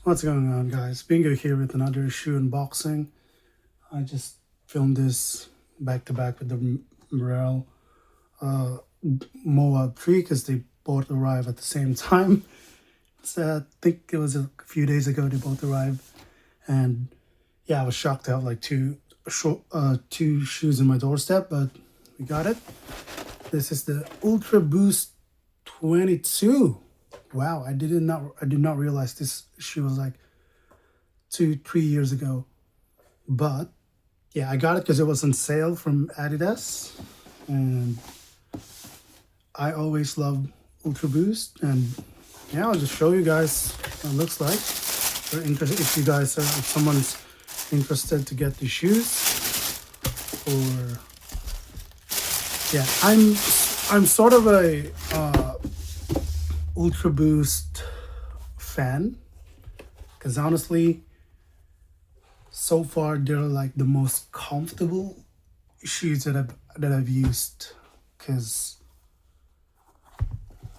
What's going on, guys? Bingo here with another shoe unboxing. I just filmed this back to back with the Morel Moab 3 because they both arrived at the same time. So I think it was a few days ago they both arrived, and yeah, I was shocked to have like two shoes in my doorstep, but we got it. This is the Ultraboost 22. Wow, I did not realize this shoe was like 2-3 years ago. But yeah, I got it because it was on sale from Adidas, and I always love Ultraboost. And yeah, I'll just show you guys what it looks like. If you guys if someone's interested to get the shoes, or yeah, I'm sort of a Ultraboost fan, because honestly, so far they're like the most comfortable shoes that I've used. Because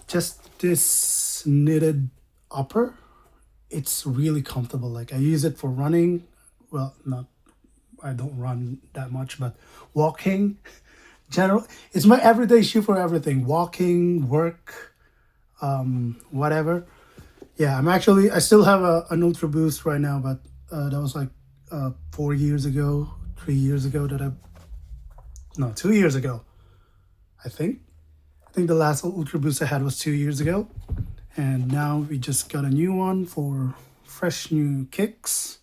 just this knitted upper, it's really comfortable. Like, I use it for running. Well, not, I don't run that much, but walking, general, it's my everyday shoe for everything. Walking, work, whatever. Yeah, I still have an Ultraboost right now, but that was like 4 years ago, 3 years ago no, 2 years ago, I think. I think the last Ultraboost I had was 2 years ago. And now we just got a new one for fresh new kicks.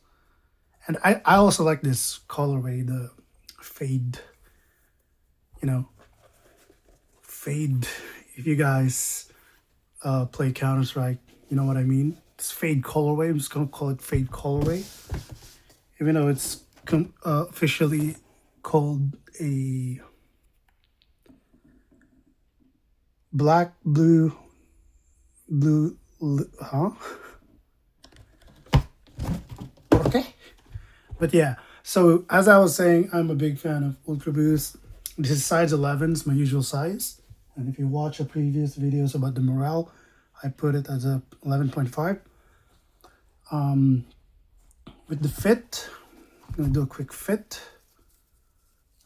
And I also like this colorway, the fade, fade. If you guys play Counter-Strike, you know what I mean? It's fade colorway. I'm just gonna call it fade colorway, even though it's officially called a black, blue, huh? Okay. But yeah, so as I was saying, I'm a big fan of Ultraboost. This is size 11, my usual size. And if you watch the previous videos about the Morel, I put it as a 11.5. With the fit, I'm gonna do a quick fit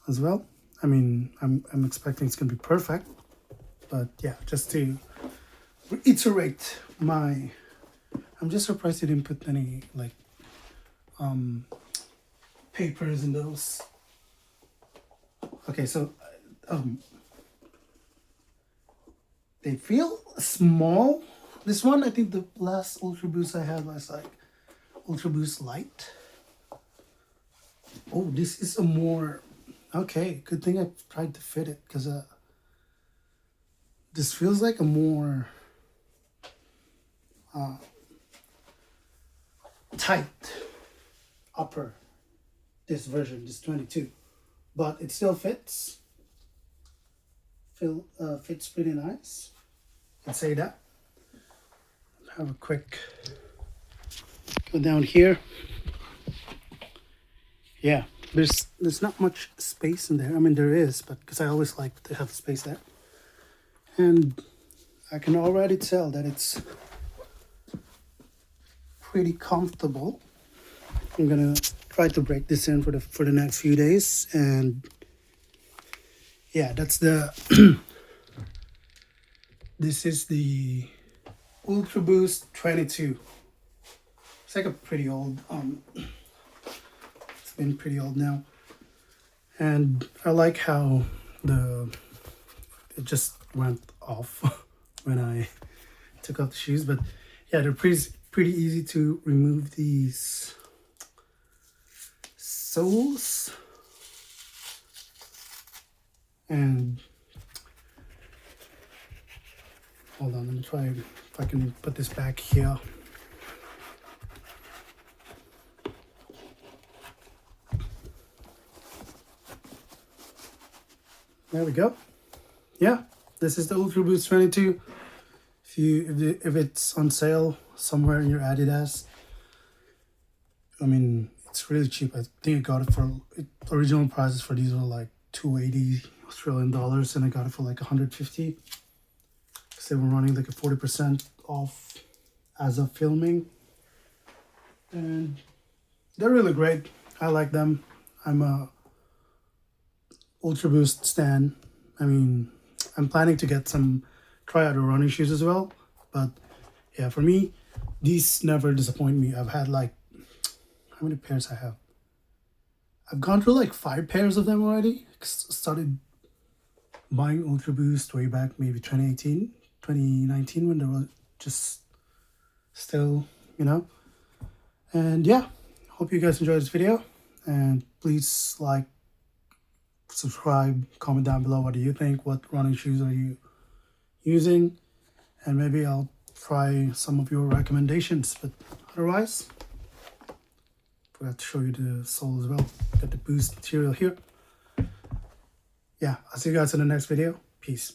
as well. I mean, I'm expecting it's gonna be perfect, but yeah, just to reiterate I'm just surprised they didn't put any like papers in those. Okay, so they feel small. This one, I think the last Ultraboost I had was like Ultraboost Light. Oh, this is a more, okay, good thing I tried to fit it, because this feels like a more tight upper, this version, this 22. But it still fits. Fits pretty nice. I'd say that. Have a quick go down here. Yeah, there's not much space in there. I mean, there is, but because I always like to have space there. And I can already tell that it's pretty comfortable. I'm gonna try to break this in for the next few days, and yeah, that's the this is the Ultraboost 22. It's like a pretty old it's been pretty old now, and I like how it just went off when I took off the shoes. But yeah, they're pretty easy to remove these soles. And hold on, let me try if I can put this back here. There we go. Yeah, this is the Ultraboost 22. If it's on sale somewhere in your Adidas, I mean, it's really cheap. I think I got it for, original prices for these were like 280 Australian dollars, and I got it for like 150, because they were running like a 40% off as of filming. and they're really great. I like them. I'm a Ultraboost stan. I mean, I'm planning to get some try out running shoes as well. But yeah, for me, these never disappoint me. I've had like, how many pairs I have? I've gone through like 5 pairs of them already. Started buying Ultraboost way back maybe 2018, 2019 when they were just still, you know. And yeah, hope you guys enjoyed this video. And please like, subscribe, comment down below what do you think, what running shoes are you using, and maybe I'll try some of your recommendations. But otherwise, forgot to show you the sole as well. Got the Boost material here. Yeah, I'll see you guys in the next video. Peace.